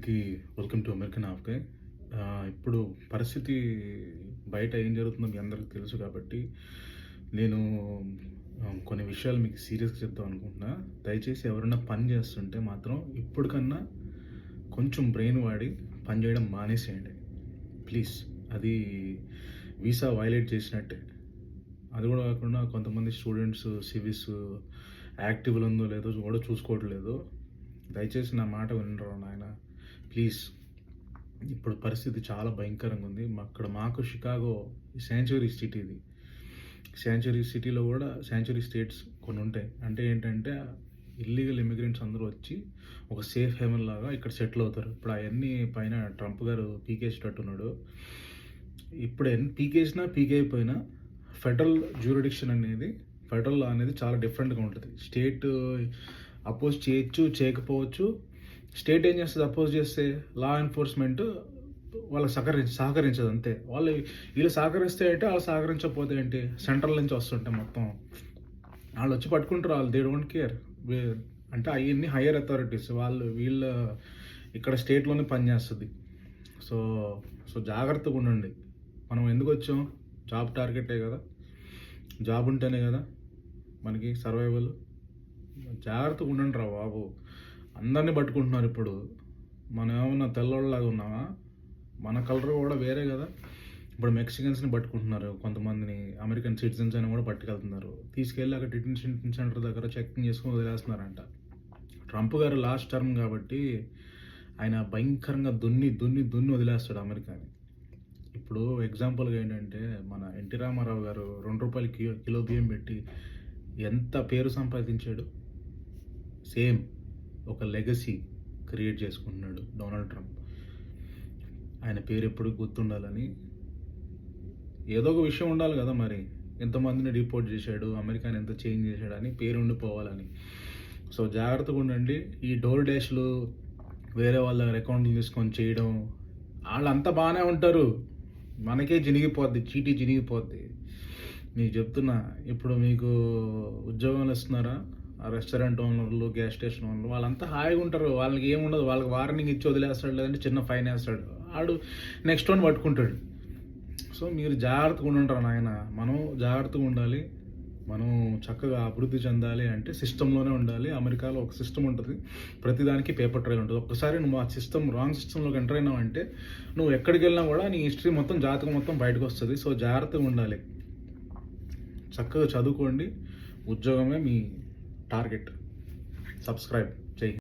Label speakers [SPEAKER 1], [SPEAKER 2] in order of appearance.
[SPEAKER 1] అందరికీ welcome to American హాఫ్‌కే. ఇప్పుడు పరిస్థితి బయట ఏం జరుగుతుందో మీ అందరికీ తెలుసు కాబట్టి, నేను కొన్ని విషయాలు మీకు సీరియస్‌గా చెప్దాం అనుకుంటున్నా. దయచేసి ఎవరైనా పని చేస్తుంటే మాత్రం ఇప్పటికన్నా కొంచెం బ్రెయిన్ వాడి పని చేయడం మానేసేయండి ప్లీజ్. అది వీసా వయలేట్ చేసినట్టే. అది కూడా కాకుండా కొంతమంది స్టూడెంట్స్ సివిస్ యాక్టివ్‌లో ఉందో లేదో కూడా చూసుకోవట్లేదు. దయచేసి నా మాట వినరా నాయన ప్లీజ్. ఇప్పుడు పరిస్థితి చాలా భయంకరంగా ఉంది. మాకు షికాగో శాంచురీ సిటీ ఇది. శాంచురీ సిటీలో కూడా శాంచురీ స్టేట్స్ కొన్ని ఉంటాయి. అంటే ఏంటంటే ఇల్లీగల్ ఇమిగ్రెంట్స్ అందరూ వచ్చి ఒక సేఫ్ హెవెన్ లాగా ఇక్కడ సెటిల్ అవుతారు. ఇప్పుడు అవన్నీ పైన ట్రంప్ గారు పీకేసేటట్టున్నాడు. ఇప్పుడు పీకేసినా పీకేయకపోయినా ఫెడరల్ జ్యూరిడిక్షన్ అనేది ఫెడరల్ లా అనేది చాలా డిఫరెంట్గా ఉంటుంది. స్టేట్ అపోజ్ చేయొచ్చు చేయకపోవచ్చు. స్టేట్ ఏం చేస్తుంది అపోజ్ చేస్తే లా ఎన్ఫోర్స్మెంట్ వాళ్ళకి సహకరించదు అంతే. వీళ్ళు సహకరిస్తే అంటే వాళ్ళు సహకరించకపోతే ఏంటి, సెంట్రల్ నుంచి వస్తుంటే మొత్తం వాళ్ళు వచ్చి పట్టుకుంటారు. వాళ్ళు దే డోంట్ కేర్. అంటే అవన్నీ హయ్యర్ అథారిటీస్ వీళ్ళ ఇక్కడ స్టేట్లోనే పనిచేస్తుంది. సో జాగ్రత్తగా ఉండండి. మనం ఎందుకు వచ్చాం? జాబ్ టార్గెటే కదా, జాబ్ ఉంటేనే కదా మనకి సర్వైవల్. జాగ్రత్తగా ఉండండి రా బాబు. అందరినీ పట్టుకుంటున్నారు ఇప్పుడు. మనం ఏమన్నా తెల్లవాళ్ళలాగా ఉన్నామా? మన కలర్ కూడా వేరే కదా. ఇప్పుడు మెక్సికన్స్ని పట్టుకుంటున్నారు, కొంతమందిని అమెరికన్ సిటిజన్స్ అని కూడా పట్టుకెళ్తున్నారు. తీసుకెళ్ళి అక్కడ డిటెన్షన్ సెంటర్ దగ్గర చెకింగ్ చేసుకొని వదిలేస్తున్నారంట. ట్రంప్ గారు లాస్ట్ టర్మ్ కాబట్టి ఆయన భయంకరంగా దున్ని వదిలేస్తాడు అమెరికాని. ఇప్పుడు ఎగ్జాంపుల్గా ఏంటంటే మన ఎన్టీ రామారావు గారు ₹2 కిలో బియ్యం పెట్టి ఎంత పేరు సంపాదించాడు. సేమ్ ఒక లెగసీ క్రియేట్ చేసుకుంటున్నాడు డొనాల్డ్ ట్రంప్. ఆయన పేరు ఎప్పుడు గుర్తుండాలని, ఏదో ఒక విషయం ఉండాలి కదా మరి. ఎంతమందిని డిపోర్ట్ చేశాడు, అమెరికాని ఎంత చేంజ్ చేశాడని పేరు ఉండిపోవాలని. సో జాగ్రత్తగా ఉండండి. ఈ డోర్ డాష్లు వేరే వాళ్ళ అకౌంట్లు తీసుకొని చేయడం, వాళ్ళంతా బాగానే ఉంటారు, మనకే చీటీ జినిగిపోద్ది. మీకు చెప్తున్నా. ఇప్పుడు మీకు ఉద్యోగాలు ఇస్తున్నారా ఆ రెస్టారెంట్ ఓనర్లు, గ్యాస్ స్టేషన్ ఓనర్లు, వాళ్ళంతా హాయిగా ఉంటారు. వాళ్ళకి ఏముండదు. వాళ్ళకి వార్నింగ్ ఇచ్చి వదిలేస్తాడు, లేదంటే చిన్న ఫైన్ వేస్తాడు. వాడు నెక్స్ట్ వన్ పట్టుకుంటాడు. సో మీరు జాగ్రత్తగా ఉండంటారు నాయన. మనం జాగ్రత్తగా ఉండాలి. మనం చక్కగా అభివృద్ధి చెందాలి అంటే సిస్టంలోనే ఉండాలి. అమెరికాలో ఒక సిస్టమ్ ఉంటుంది, ప్రతిదానికి పేపర్ ట్రైల్ ఉంటుంది. ఒక్కసారి నువ్వు ఆ రాంగ్ సిస్టంలోకి ఎంటర్ అయినావు అంటే నువ్వు ఎక్కడికి వెళ్ళినా కూడా నీ హిస్టరీ మొత్తం, జాతకం మొత్తం బయటకు వస్తుంది. సో జాగ్రత్తగా ఉండాలి. చక్కగా చదువుకోండి. ఉద్యోగమే మీ టార్గెట్. సబ్స్క్రైబ్.